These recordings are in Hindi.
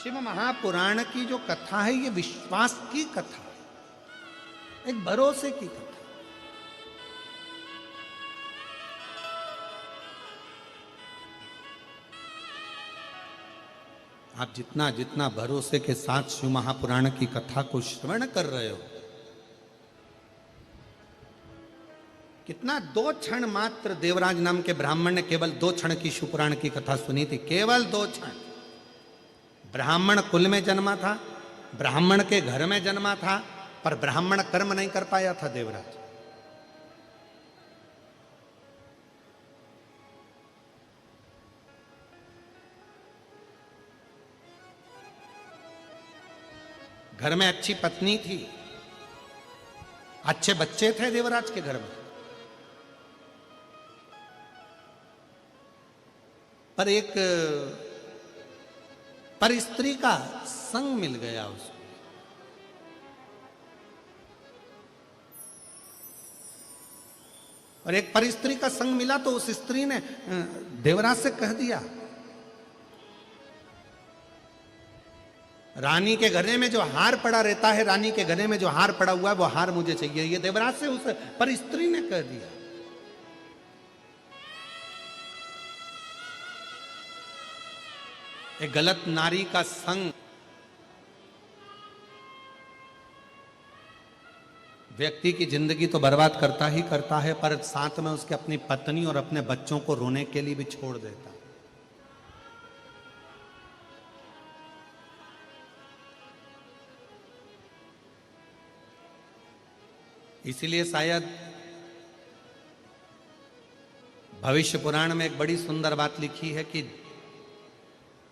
शिव महापुराण की जो कथा है ये विश्वास की कथा है, एक भरोसे की कथा। आप जितना जितना भरोसे के साथ शिव महापुराण की कथा को श्रवण कर रहे हो, कितना 2 क्षण मात्र देवराज नाम के ब्राह्मण ने केवल 2 क्षण की शिवपुराण की कथा सुनी थी, केवल 2 क्षण। ब्राह्मण कुल में जन्मा था, ब्राह्मण के घर में जन्मा था, पर ब्राह्मण कर्म नहीं कर पाया था देवराज। घर में अच्छी पत्नी थी, अच्छे बच्चे थे देवराज के घर में, पर एक पर स्त्री का संग मिल गया उसको। और एक पर स्त्री का संग मिला तो उस स्त्री ने देवराज से कह दिया, रानी के गले में जो हार पड़ा रहता है, रानी के गले में जो हार पड़ा हुआ है वो हार मुझे चाहिए। ये देवराज से उस पर स्त्री ने कह दिया। एक गलत नारी का संग व्यक्ति की जिंदगी तो बर्बाद करता ही करता है, पर साथ में उसके अपनी पत्नी और अपने बच्चों को रोने के लिए भी छोड़ देता है। इसीलिए शायद भविष्य पुराण में एक बड़ी सुंदर बात लिखी है कि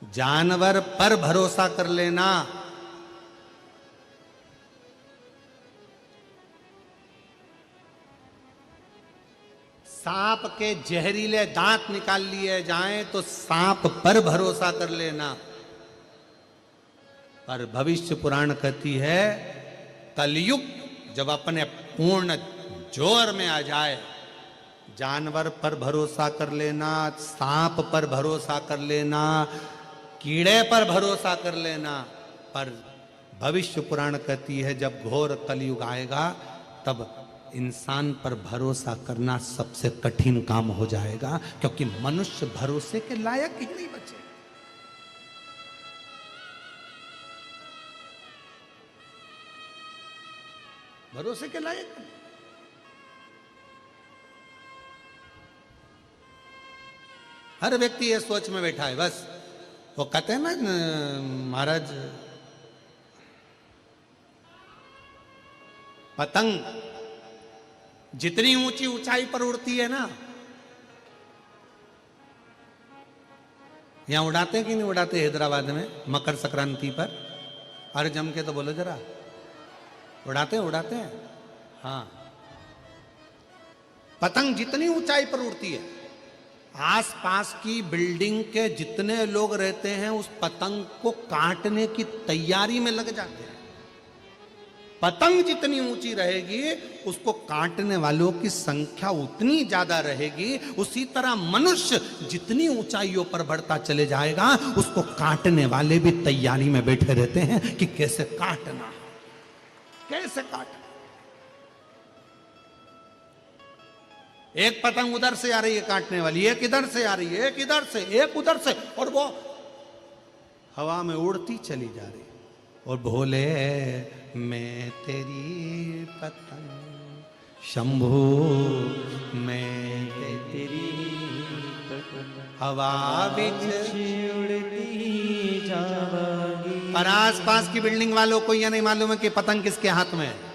जानवर पर भरोसा कर लेना, सांप के जहरीले दांत निकाल लिए जाएं तो सांप पर भरोसा कर लेना। पर भविष्य पुराण कहती है कलयुग जब अपने पूर्ण जोर में आ जाए, जानवर पर भरोसा कर लेना, सांप पर भरोसा कर लेना, कीड़े पर भरोसा कर लेना। पर भविष्य पुराण कहती है जब घोर कलयुग आएगा तब इंसान पर भरोसा करना सबसे कठिन काम हो जाएगा, क्योंकि मनुष्य भरोसे के लायक ही नहीं बचे। भरोसे के लायक नहीं। हर व्यक्ति ये सोच में बैठा है, बस वो कहते हैं ना महाराज, पतंग जितनी ऊंची ऊंचाई पर उड़ती है ना, यहां उड़ाते हैं कि नहीं उड़ाते हैदराबाद में मकर संक्रांति पर? अरे जम के तो बोलो जरा, उड़ाते हैं उड़ाते हैं। हाँ, पतंग जितनी ऊंचाई पर उड़ती है, आसपास की बिल्डिंग के जितने लोग रहते हैं उस पतंग को काटने की तैयारी में लग जाते हैं। पतंग जितनी ऊंची रहेगी उसको काटने वालों की संख्या उतनी ज्यादा रहेगी। उसी तरह मनुष्य जितनी ऊंचाइयों पर बढ़ता चले जाएगा उसको काटने वाले भी तैयारी में बैठे रहते हैं कि कैसे काटना, कैसे काटना। एक पतंग उधर से आ रही है काटने वाली, एक इधर से आ रही है, एक इधर से, एक उधर से, और वो हवा में उड़ती चली जा रही। और भोले मैं तेरी पतंग, शंभू मैं तेरी पतंग, हवा बिच उड़ती जावागी। पर आस पास की बिल्डिंग वालों को यह नहीं मालूम है कि पतंग किसके हाथ में है।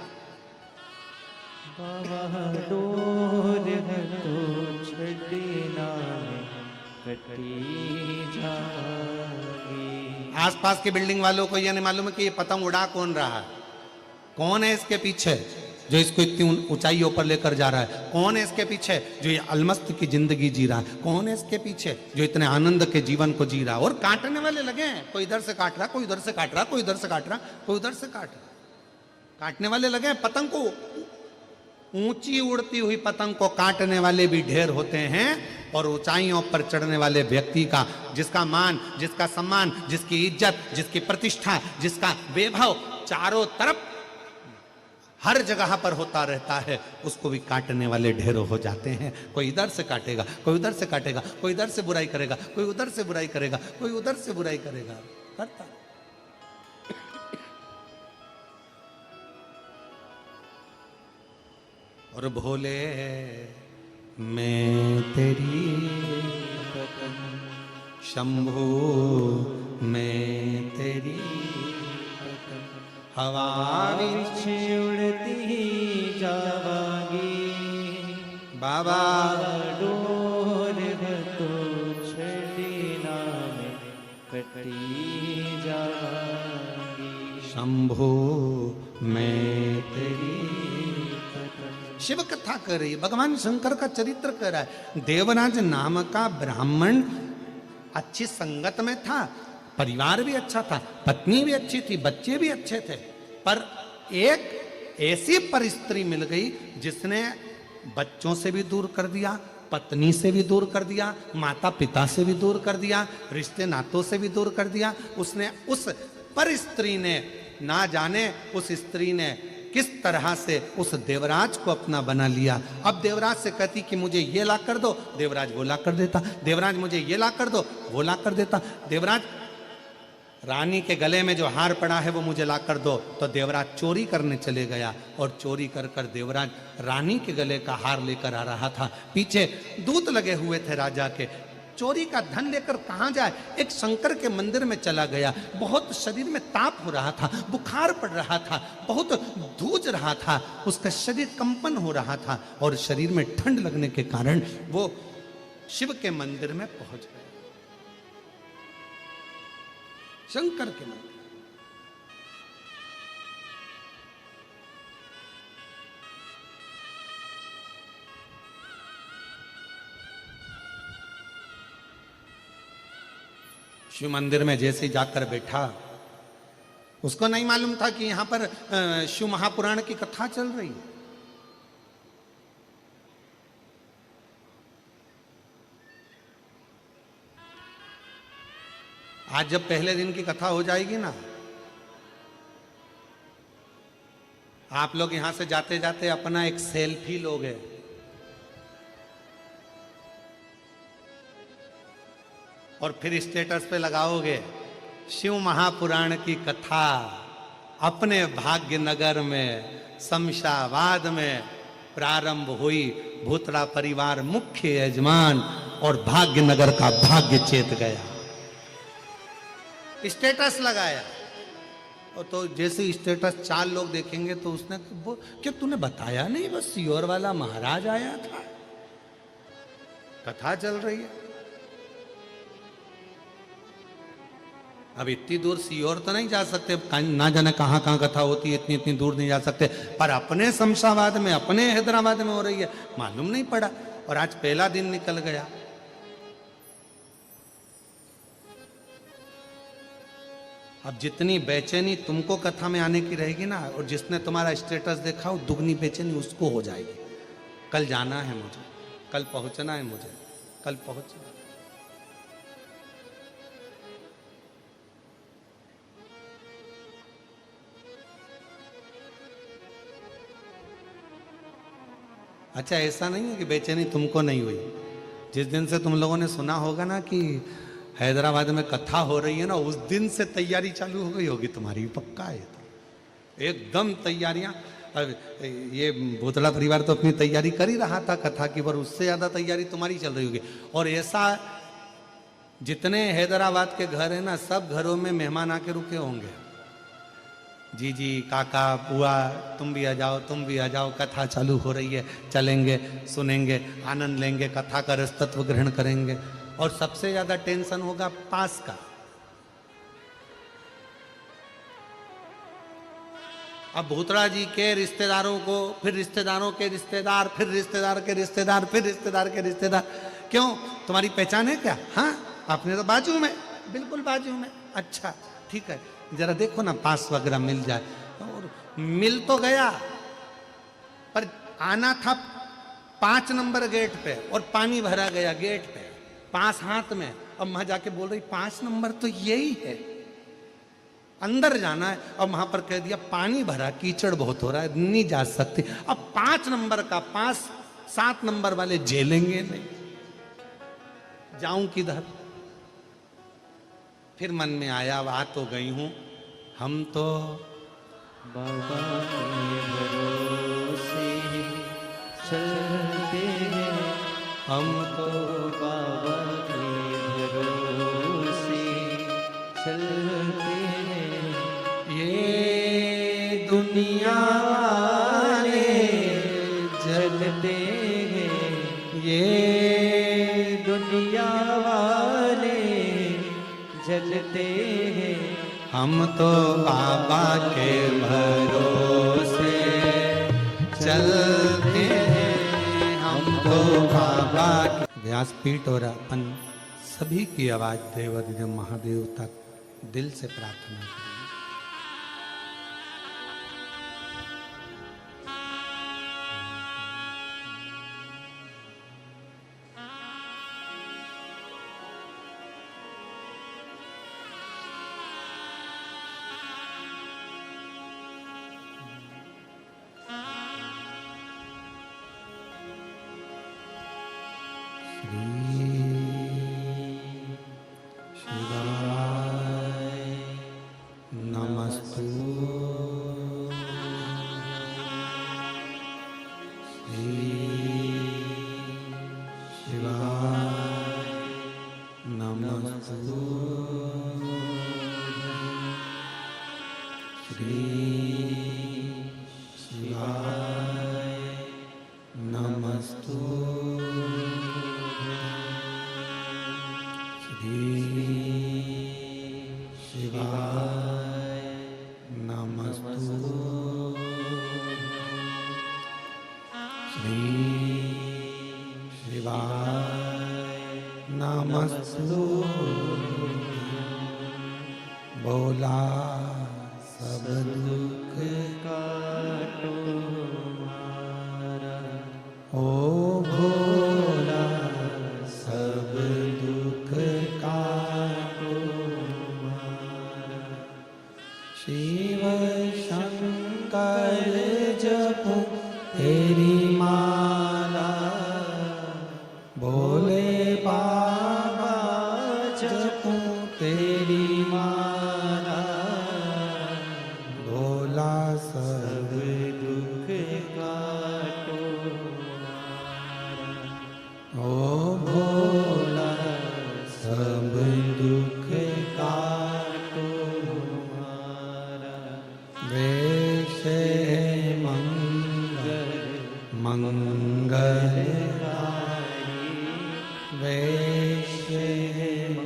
आसपास की बिल्डिंग वालों को यह नहीं मालूम है कि ये पतंग उड़ा कौन रहा है, कौन है इसके पीछे जो इसको इतनी ऊंचाइयों पर लेकर जा रहा है, कौन है इसके पीछे जो ये अलमस्त की जिंदगी जी रहा है, कौन है इसके पीछे जो इतने आनंद के जीवन को जी रहा है। और काटने वाले लगे हैं, कोई इधर से काट रहा, कोई उधर से काट रहा, कोई इधर से काट रहा, कोई उधर से काट रहा, काटने वाले लगे हैं पतंग को ऊंची उड़ती हुई पतंग को काटने वाले भी ढेर होते हैं, और ऊंचाइयों पर चढ़ने वाले व्यक्ति का, जिसका मान, जिसका सम्मान, जिसकी इज्जत, जिसकी प्रतिष्ठा, जिसका वैभव चारों तरफ हर जगह पर होता रहता है, उसको भी काटने वाले ढेरों हो जाते हैं। कोई इधर से काटेगा, कोई उधर से काटेगा, कोई इधर से बुराई करेगा, कोई उधर से बुराई करेगा, कोई उधर से बुराई करेगा, करता। और भोले मैं तेरी शंभू मैं तेरी हवा उड़ती जावागी बाबा डोर तो छड़ी नाम कटी जावागी शंभू मैं तेरी। शिव कथा कर रही है, भगवान शंकर का चरित्र कर रहा है। देवराज नाम का ब्राह्मण अच्छी संगत में था, परिवार भी अच्छा था, पत्नी भी अच्छी थी, बच्चे भी अच्छे थे, पर एक ऐसी परिस्त्री मिल गई जिसने बच्चों से भी दूर कर दिया, पत्नी से भी दूर कर दिया, माता पिता से भी दूर कर दिया, रिश्ते नातों से भी दूर कर दिया। उसने उस परिस्त्री ने, ना जाने उस स्त्री ने किस तरह से उस देवराज को अपना बना लिया। अब देवराज से कहती कि मुझे ये ला कर दो, देवराज वो ला कर देता। देवराज मुझे ये ला कर दो, वो ला कर देता। देवराज रानी के गले में जो हार पड़ा है वो मुझे ला कर दो, तो देवराज चोरी करने चले गया, और चोरी कर कर देवराज रानी के गले का हार लेकर आ रहा था। पीछे दूत लगे हुए थे राजा के। चोरी का धन लेकर कहाँ जाए, एक शंकर के मंदिर में चला गया। बहुत शरीर में ताप हो रहा था, बुखार पड़ रहा था, बहुत धूज रहा था, उसका शरीर कंपन हो रहा था, और शरीर में ठंड लगने के कारण वो शिव के मंदिर में पहुंच गया, शंकर के मंदिर। शिव मंदिर में जैसे ही जाकर बैठा, उसको नहीं मालूम था कि यहां पर शिव महापुराण की कथा चल रही है। आज जब पहले दिन की कथा हो जाएगी ना, आप लोग यहां से जाते जाते अपना एक सेल्फी लोगे, और फिर स्टेटस पे लगाओगे शिव महापुराण की कथा अपने भाग्यनगर में शमशाबाद में प्रारंभ हुई। भूतड़ा परिवार मुख्य यजमान और भाग्यनगर का भाग्य चेत गया, स्टेटस लगाया। और तो जैसे स्टेटस 4 लोग देखेंगे तो उसने क्या तूने बताया नहीं, बस सीहोर वाला महाराज आया था, कथा चल रही है। अब इतनी दूर सीहोर तो नहीं जा सकते, ना जाने कहाँ कहाँ कथा होती है, इतनी इतनी दूर नहीं जा सकते, पर अपने शमशाबाद में, अपने हैदराबाद में हो रही है, मालूम नहीं पड़ा। और आज पहला दिन निकल गया। अब जितनी बेचैनी तुमको कथा में आने की रहेगी ना, और जिसने तुम्हारा स्टेटस देखा वो दुगनी बेचैनी उसको हो जाएगी। कल जाना है मुझे, कल पहुंचना है मुझे, कल पहुंचना। अच्छा, ऐसा नहीं है कि बेचैनी तुमको नहीं हुई। जिस दिन से तुम लोगों ने सुना होगा ना कि हैदराबाद में कथा हो रही है ना, उस दिन से तैयारी चालू हो गई होगी तुम्हारी, पक्का है तो। एकदम तैयारियां। ये भूतड़ा परिवार तो अपनी तैयारी कर ही रहा था कथा की, पर उससे ज्यादा तैयारी तुम्हारी चल रही होगी। और ऐसा जितने हैदराबाद के घर है ना, सब घरों में मेहमान आके रुके होंगे। जी जी, काका, बुआ, तुम भी आ जाओ, तुम भी आ जाओ, कथा चालू हो रही है, चलेंगे, सुनेंगे, आनंद लेंगे, कथा का रसतत्व ग्रहण करेंगे। और सबसे ज्यादा टेंशन होगा पास का। अब भूतड़ा जी के रिश्तेदारों को, फिर रिश्तेदारों के रिश्तेदार, फिर रिश्तेदार के रिश्तेदार, फिर रिश्तेदार के रिश्तेदार। क्यों, तुम्हारी पहचान है क्या? हाँ, आपने तो बाजू में, बिल्कुल बाजू में। अच्छा ठीक है, जरा देखो ना पास वगैरह मिल जाए। और मिल तो गया, पर आना था 5 नंबर गेट पे और पानी भरा गया गेट पे, 5 हाथ में। अब वहां जाके बोल रही 5 नंबर तो यही है, अंदर जाना है। अब वहां पर कह दिया पानी भरा, कीचड़ बहुत हो रहा है, नहीं जा सकती। अब 5 नंबर का 5-7 नंबर वाले झेलेंगे नहीं, जाऊं किधर? फिर मन में आया, आ तो गई हूं, हम तो बाबा के भरोसे चलते हैं, हम तो बाबा के भरोसे चलते हैं। ये दुनिया वाले जलते हैं, ये दुनिया वाले जलते हैं। हम तो बाबा के भरोसे चलते हैं, हम तो बाबा के। व्यासपीठ और अपन सभी की आवाज देवाधिदेव महादेव तक दिल से प्रार्थना करें। बोला सब दुख काटो मारा, ओ भोला सब दुख काटो मारा। शिव शंकर जपो तेरी माला, भोले बाबा जपो तेरी माला। भोला सब दुख काटो मारा, ओ भोला सब दुख काटो मारा। वेश मंगल मंगल वेश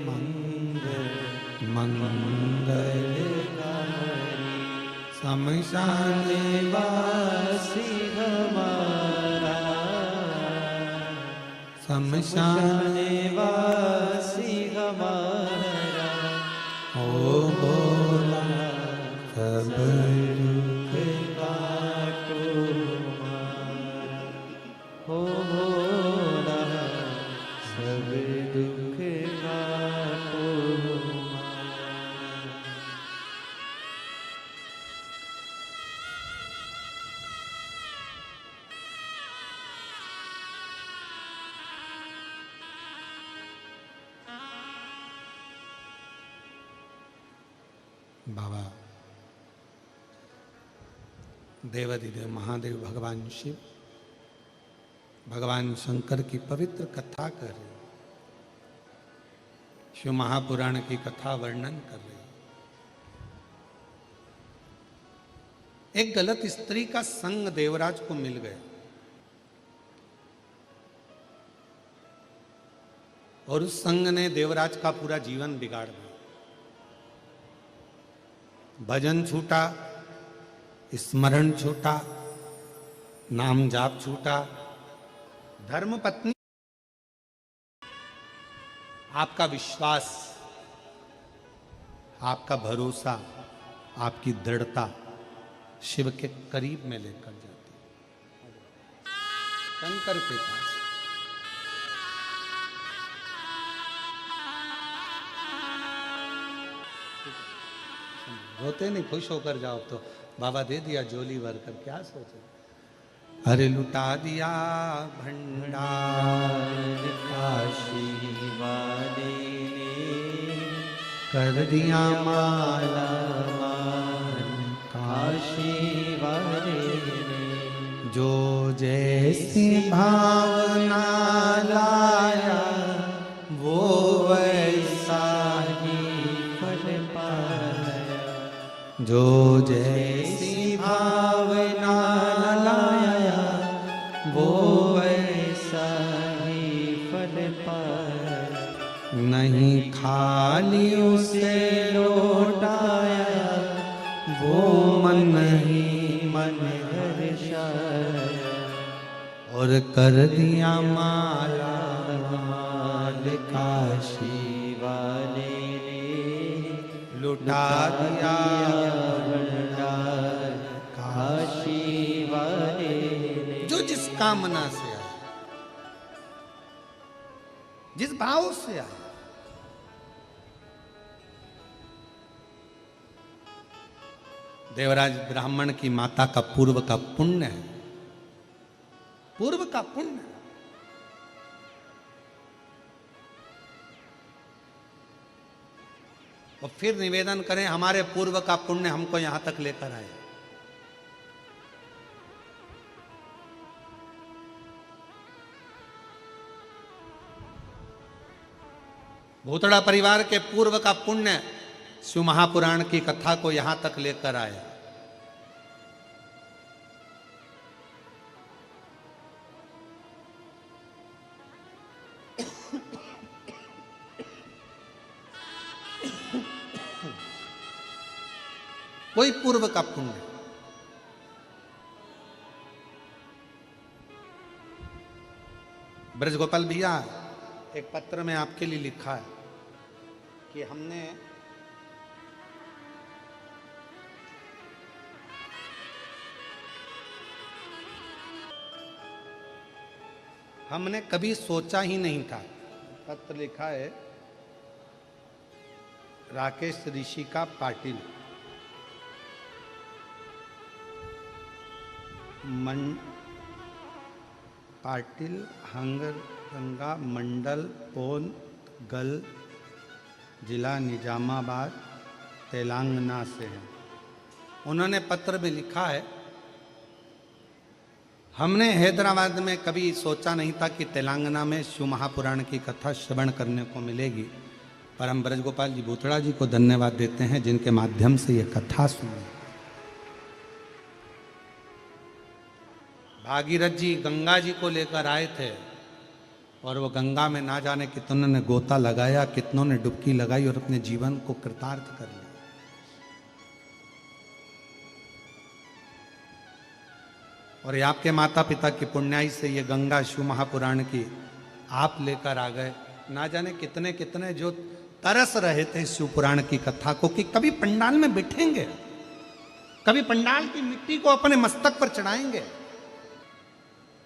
मंगल मंगल शमशान वासी हमारा, शमशान वासी हमारा। ओ भोला सब दुख काटो मारा, हो भोला सब दुख काटो मारा। बाबा देवाधिदेव महादेव भगवान शिव भगवान शंकर की पवित्र कथा कर रहे, शिव महापुराण की कथा वर्णन कर रहे। एक गलत स्त्री का संग देवराज को मिल गया और उस संग ने देवराज का पूरा जीवन बिगाड़ दिया। भजन छूटा, स्मरण छूटा, नाम जाप छूटा, धर्म पत्नी, आपका विश्वास, आपका भरोसा, आपकी दृढ़ता शिव के करीब में लेकर जाती। शंकर के पास। रोते नहीं, खुश होकर जाओ। तो बाबा दे दिया झोली भर कर, क्या सोचे। अरे लुटा दिया भंडार काशी वाले ने कर दिया माला काशी वाले ने जो जैसी भावना लाया वो वैसा ही फल पाया जो जैसी भावना लाया वो वैसा ही फल पाया नहीं खाली उसे लौटाया वो मन ही मन हर्षाया और कर दिया माला माल काशी वाले ने लुटा दिया भंडार काशी वाले ने जो जिस कामना से आया, जिस भाव से आया। देवराज ब्राह्मण की माता का पूर्व का पुण्य है, पूर्व का पुण्य। और फिर निवेदन करें हमारे पूर्व का पुण्य हमको यहां तक लेकर आए। भूतड़ा परिवार के पूर्व का पुण्य शिव महापुराण की कथा को यहां तक लेकर आए। कोई पूर्व का पुण्य। ब्रजगोपाल भैया, एक पत्र में आपके लिए लिखा है कि हमने कभी सोचा ही नहीं था। पत्र लिखा है राकेश ऋषिका पाटिल, पाटिल हंगर गंगा मंडल पोन गल जिला निजामाबाद तेलंगाना से है। उन्होंने पत्र में लिखा है हमने हैदराबाद में कभी सोचा नहीं था कि तेलंगाना में शिव महापुराण की कथा श्रवण करने को मिलेगी, पर हम ब्रजगोपाल जी भूतड़ा जी को धन्यवाद देते हैं जिनके माध्यम से ये कथा सुनी। भागीरथ जी गंगा जी को लेकर आए थे और वो गंगा में ना जाने कितनों ने गोता लगाया, कितनों ने डुबकी लगाई और अपने जीवन को कृतार्थ कर लिया। और ये आपके माता पिता की पुण्याई से ये गंगा शिव महापुराण की आप लेकर आ गए। ना जाने कितने कितने जो तरस रहे थे शिव पुराण की कथा को कि कभी पंडाल में बैठेंगे, कभी पंडाल की मिट्टी को अपने मस्तक पर चढ़ाएंगे।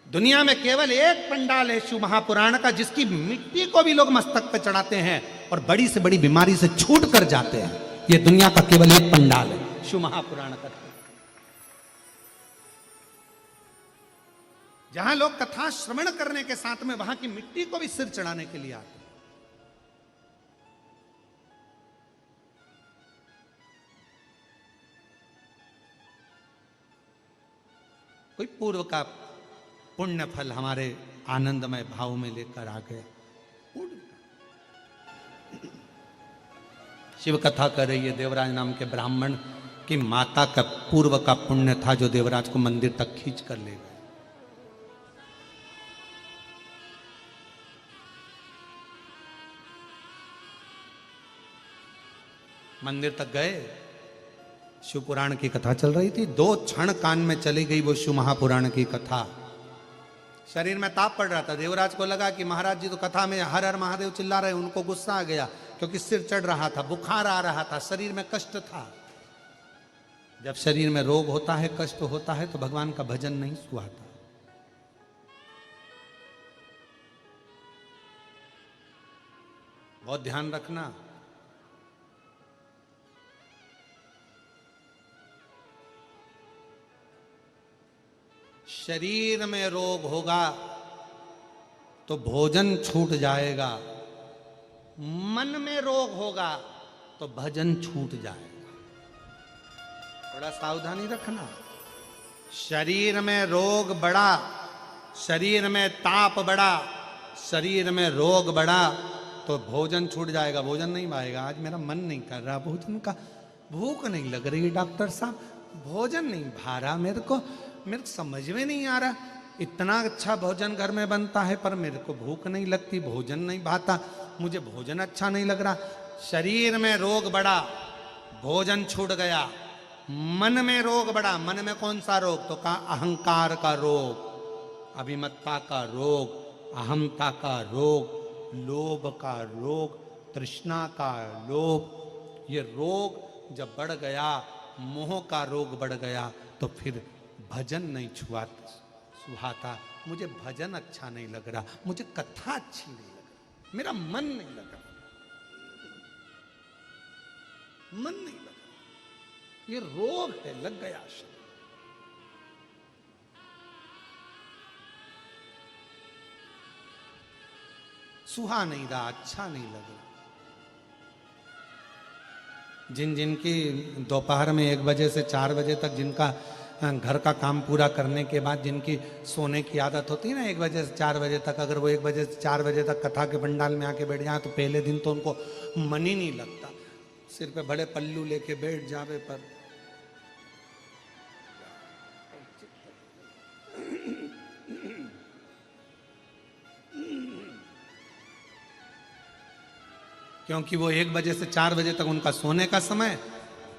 दुनिया में केवल एक पंडाल है शिव महापुराण का जिसकी मिट्टी को भी लोग मस्तक पर चढ़ाते हैं और बड़ी से बड़ी बीमारी से छूट कर जाते हैं। ये दुनिया का केवल एक पंडाल है शिव महापुराण का, जहां लोग कथा श्रवण करने के साथ में वहां की मिट्टी को भी सिर चढ़ाने के लिए आते हैं। कोई पूर्व का पुण्य फल हमारे आनंदमय भाव में लेकर आ गए। शिव कथा कर रही है, देवराज नाम के ब्राह्मण की माता का पूर्व का पुण्य था जो देवराज को मंदिर तक खींच कर ले गए। मंदिर तक गए, शिव पुराण की कथा चल रही थी। 2 क्षण कान में चली गई वो शिव महापुराण की कथा। शरीर में ताप पड़ रहा था। देवराज को लगा कि महाराज जी तो कथा में हर हर महादेव चिल्ला रहे, उनको गुस्सा आ गया क्योंकि सिर चढ़ रहा था, बुखार आ रहा था, शरीर में कष्ट था। जब शरीर में रोग होता है, कष्ट होता है, तो भगवान का भजन नहीं सुहाता। बहुत ध्यान रखना। शरीर में रोग होगा तो भोजन छूट जाएगा, मन में रोग होगा तो भजन छूट जाएगा। थोड़ा सावधानी रखना। शरीर में रोग बढ़ा, शरीर में ताप बढ़ा, शरीर में रोग बढ़ा तो भोजन छूट जाएगा, भोजन नहीं पाएगा। आज मेरा मन नहीं कर रहा भोजन का, भूख नहीं लग रही डॉक्टर साहब, भोजन नहीं भा रहा, मेरे को समझ में नहीं आ रहा। इतना अच्छा भोजन घर में बनता है पर मेरे को भूख नहीं लगती, भोजन नहीं भाता, मुझे भोजन अच्छा नहीं लग रहा। शरीर में रोग बढ़ा, भोजन छूट गया। मन में रोग बढ़ा, मन में कौन सा रोग? तो कहा अहंकार का रोग, अभिमत्ता का रोग, अहमता का रोग, लोभ का रोग, तृष्णा का रोग। ये रोग जब बढ़ गया, मोह का रोग बढ़ गया तो फिर भजन नहीं सुहाता, मुझे भजन अच्छा नहीं लग रहा, मुझे कथा अच्छी नहीं लग रही, मेरा मन नहीं लग रहा, मन नहीं लग रहा। ये रोग है, लग गया शरीर। सुहा नहीं रहा, अच्छा नहीं लग रहा। जिनकी दोपहर में 1 बजे से 4 बजे तक जिनका घर का काम पूरा करने के बाद जिनकी सोने की आदत होती है ना 1 बजे से 4 बजे तक, अगर वो 1 बजे से 4 बजे तक कथा के पंडाल में आके बैठ जाए तो पहले दिन तो उनको मन ही नहीं लगता, सिर पे बड़े पल्लू लेके बैठ जावे पर क्योंकि वो 1 बजे से 4 बजे तक उनका सोने का समय,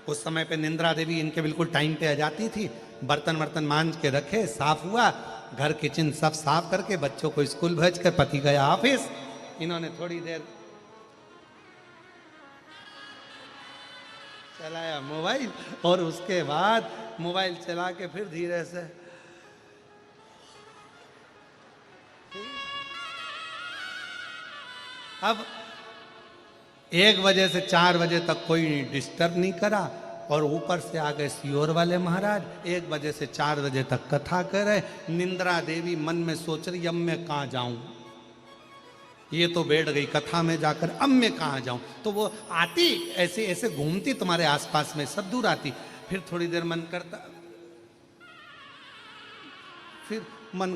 उस समय पे निंद्रा देवी इनके बिल्कुल टाइम पे आ जाती थी। बर्तन वर्तन मांज के रखे, साफ हुआ, घर किचन सब साफ करके बच्चों को स्कूल भेज कर पति गया ऑफिस, इन्होंने थोड़ी देर चलाया मोबाइल और उसके बाद मोबाइल चला के फिर धीरे से अब 1 बजे से 4 बजे तक कोई डिस्टर्ब नहीं करा और ऊपर से आ गए सियोर वाले महाराज, 1 बजे से 4 बजे तक कथा करे। निंद्रा देवी मन में सोच रही अब मैं कहाँ जाऊं, ये तो बैठ गई कथा में जाकर, अब मैं कहाँ जाऊं। तो वो आती ऐसे ऐसे घूमती तुम्हारे आसपास में, सब दूर आती, फिर थोड़ी देर मन करता, फिर मन